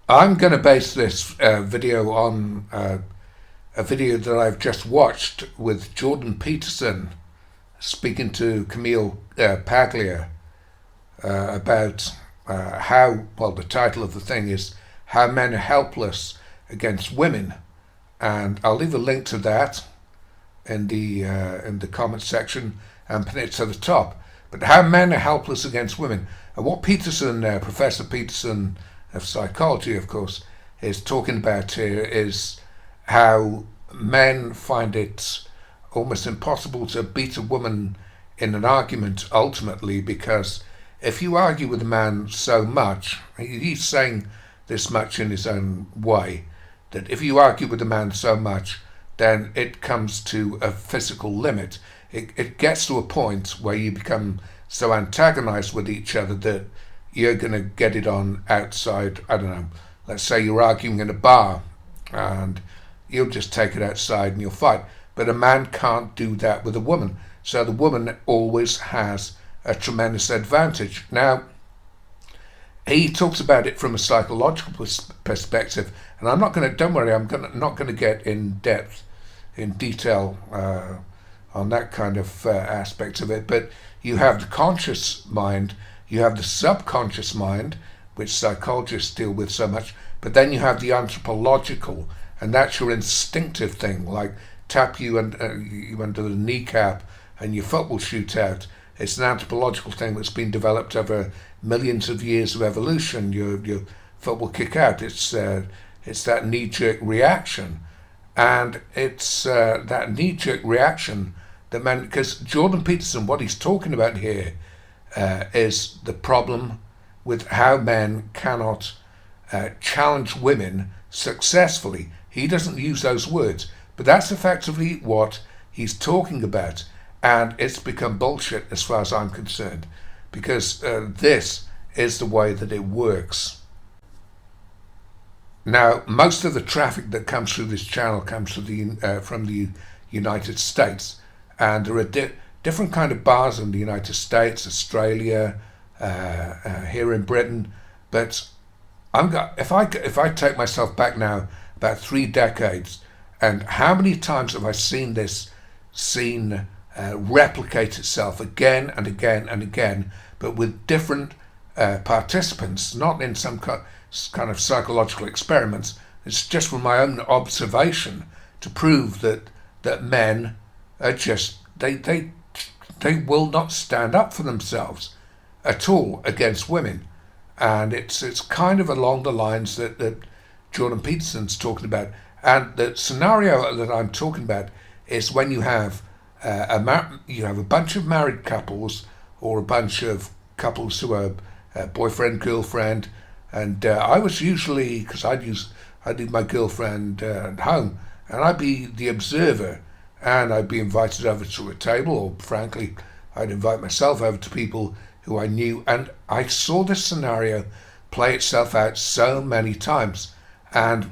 I'm going to base this video on a video that I've just watched with Jordan Peterson speaking to Camille Paglia about the title of the thing is How Men Are Helpless Against Women. And I'll leave a link to that in the comment section and pin it to the top. But how men are helpless against women. And what Peterson, Professor Peterson of psychology, of course, is talking about here is how men find it almost impossible to beat a woman in an argument ultimately, because if you argue with a man so much, he's saying this much in his own way, that if you argue with a man so much, then it comes to a physical limit. It gets to a point where you become so antagonized with each other that you're going to get it on outside. I don't know, let's say you're arguing in a bar and you'll just take it outside and you'll fight. But a man can't do that with a woman. So the woman always has a tremendous advantage. Now, he talks about it from a psychological perspective, and I'm not going to, don't worry, not going to get in detail on that kind of aspect of it, but you have the conscious mind, you have the subconscious mind, which psychologists deal with so much, but then you have the anthropological, and that's your instinctive thing, like tap you under the kneecap and your foot will shoot out. It's an anthropological thing that's been developed over millions of years of evolution. Your foot will kick out. It's that knee-jerk reaction, and it's that knee-jerk reaction that man. Because Jordan Peterson, what he's talking about here is the problem with how men cannot challenge women successfully. He doesn't use those words, but that's effectively what he's talking about, and it's become bullshit as far as I'm concerned, because this is the way that it works. Now, most of the traffic that comes through this channel comes from the United States, and there are different kind of bars in the United States, Australia, here in Britain. But if I take myself back now about 3 decades, and how many times have I seen this scene replicate itself again and again and again, but with different participants, not in some kind of psychological experiments. It's just from my own observation to prove that men are just they will not stand up for themselves at all against women, and it's kind of along the lines that Jordan Peterson's talking about. And the scenario that I'm talking about is when you have a bunch of married couples, or a bunch of couples who are boyfriend, girlfriend, and I was usually, because I'd leave my girlfriend at home, and I'd be the observer, and I'd be invited over to a table, or frankly, I'd invite myself over to people who I knew, and I saw this scenario play itself out so many times. And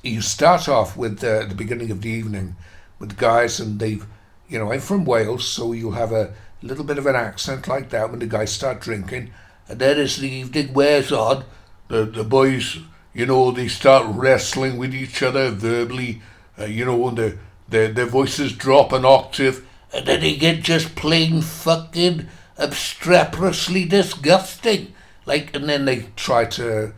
you start off with the beginning of the evening with guys, and I'm from Wales, so you'll have a little bit of an accent like that when the guys start drinking, and then as the evening wears on, the boys, they start wrestling with each other verbally, and their voices drop an octave, and then they get just plain fucking obstreperously disgusting, and then they try to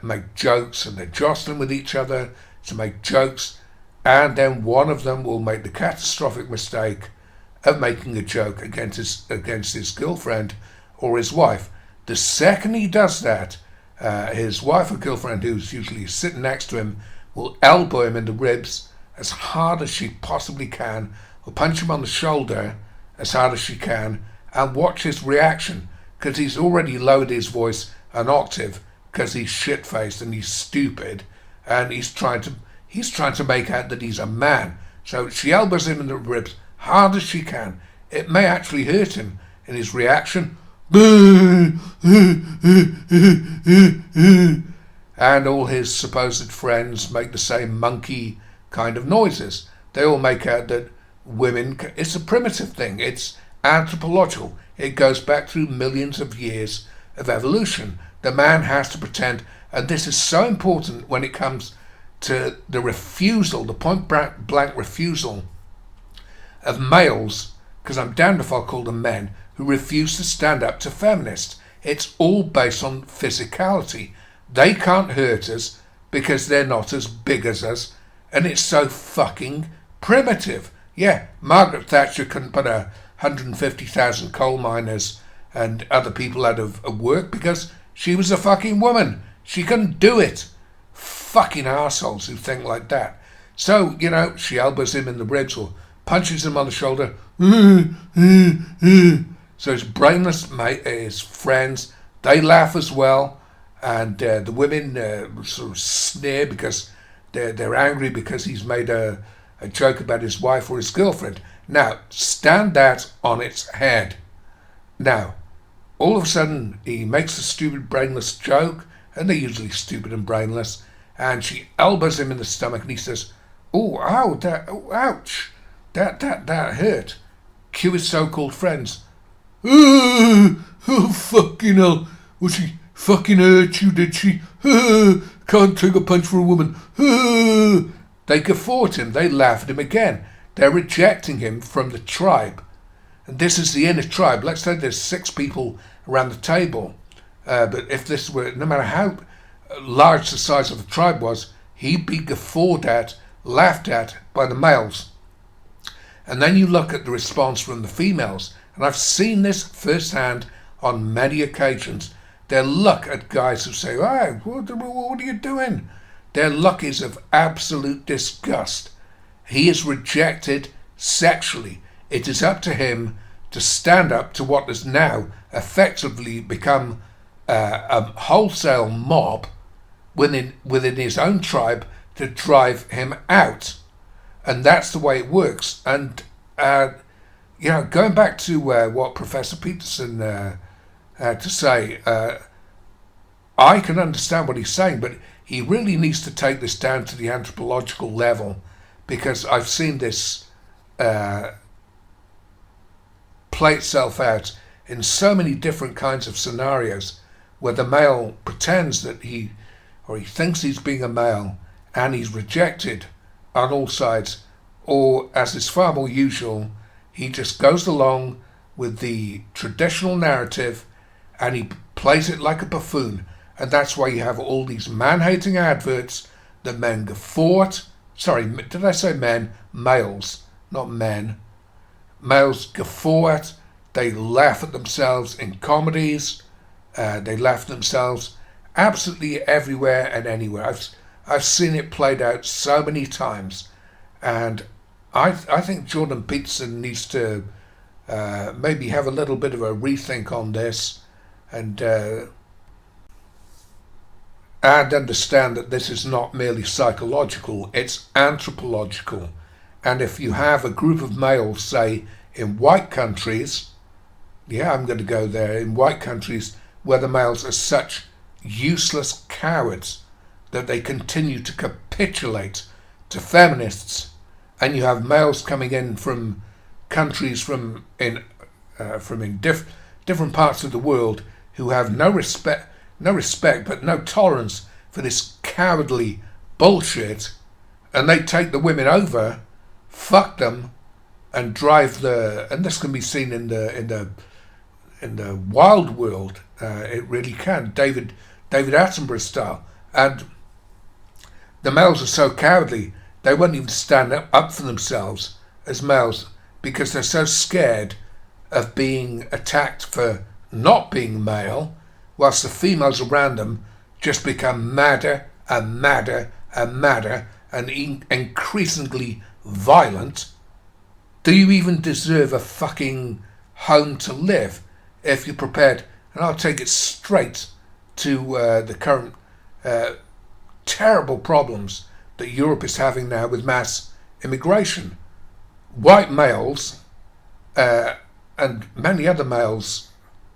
make jokes, and they're jostling with each other to make jokes, and then one of them will make the catastrophic mistake of making a joke against his girlfriend or his wife. The second he does that, his wife or girlfriend, who's usually sitting next to him, will elbow him in the ribs as hard as she possibly can, or punch him on the shoulder as hard as she can, and watch his reaction, because he's already lowered his voice an octave, because he's shit-faced and he's stupid, and he's trying to make out that he's a man. So she elbows him in the ribs hard as she can. It may actually hurt him in his reaction, and all his supposed friends make the same monkey kind of noises. They all make out that women, it's a primitive thing, it's anthropological, it goes back through millions of years of evolution. The man has to pretend And this is so important when it comes to the refusal, the point blank refusal of males, because I'm damned if I'll call them men, who refuse to stand up to feminists. It's all based on physicality. They can't hurt us because they're not as big as us, and it's so fucking primitive. Yeah, Margaret Thatcher couldn't put 150,000 coal miners and other people out of work because she was a fucking woman. She couldn't do it. Fucking arseholes who think like that. So, she elbows him in the ribs or punches him on the shoulder. So his brainless mate, his friends, they laugh as well. And the women sort of sneer because they're angry because he's made a joke about his wife or his girlfriend. Now, stand that on its head. Now, all of a sudden, he makes a stupid, brainless joke, and they're usually stupid and brainless, and she elbows him in the stomach, and he says, "Oh, ow, ouch, that hurt." Cue his so-called friends. Oh, fucking hell, was she fucking hurt you, did she? Can't take a punch for a woman. They guffaw at him, they laugh at him again. They're rejecting him from the tribe. And this is the inner tribe. Let's say there's 6 people around the table. But if this were, no matter how large the size of the tribe was, he'd be guffawed at, laughed at by the males. And then you look at the response from the females. And I've seen this firsthand on many occasions. Their look at guys who say, "Hey, what are you doing?" Their look is of absolute disgust. He is rejected sexually. It is up to him to stand up to what has now effectively become a wholesale mob within his own tribe to drive him out. And that's the way it works. And, going back to what Professor Peterson had to say, I can understand what he's saying, but he really needs to take this down to the anthropological level, because I've seen this play itself out in so many different kinds of scenarios where the male pretends that he thinks he's being a male and he's rejected on all sides, or, as is far more usual, he just goes along with the traditional narrative and he plays it like a buffoon. And that's why you have all these man-hating adverts that men guffaw at. Sorry, did I say men? Males, not men. Males guffaw at. They laugh at themselves in comedies. They laugh at themselves absolutely everywhere and anywhere. I've seen it played out so many times. And I think Jordan Peterson needs to maybe have a little bit of a rethink on this and understand that this is not merely psychological, it's anthropological. And if you have a group of males, say, in white countries, I'm going to go there, in white countries where the males are such useless cowards that they continue to capitulate to feminists, and you have males coming in from countries from different parts of the world who have no respect but no tolerance for this cowardly bullshit, and they take the women over, fuck them, and drive and this can be seen in the wild world. It really can, David Attenborough style. And the males are so cowardly they won't even stand up for themselves as males because they're so scared of being attacked for not being male, whilst the females around them just become madder and madder and madder and increasingly violent. Do you even deserve a fucking home to live if you're prepared? And I'll take it straight to the current terrible problems that Europe is having now with mass immigration. White males and many other males,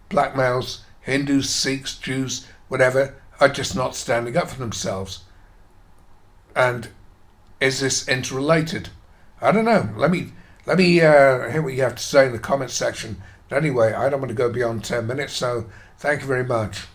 black males, Hindus, Sikhs, Jews, whatever, are just not standing up for themselves. And is this interrelated? I don't know. Let me hear what you have to say in the comments section. But anyway, I don't want to go beyond 10 minutes, so thank you very much.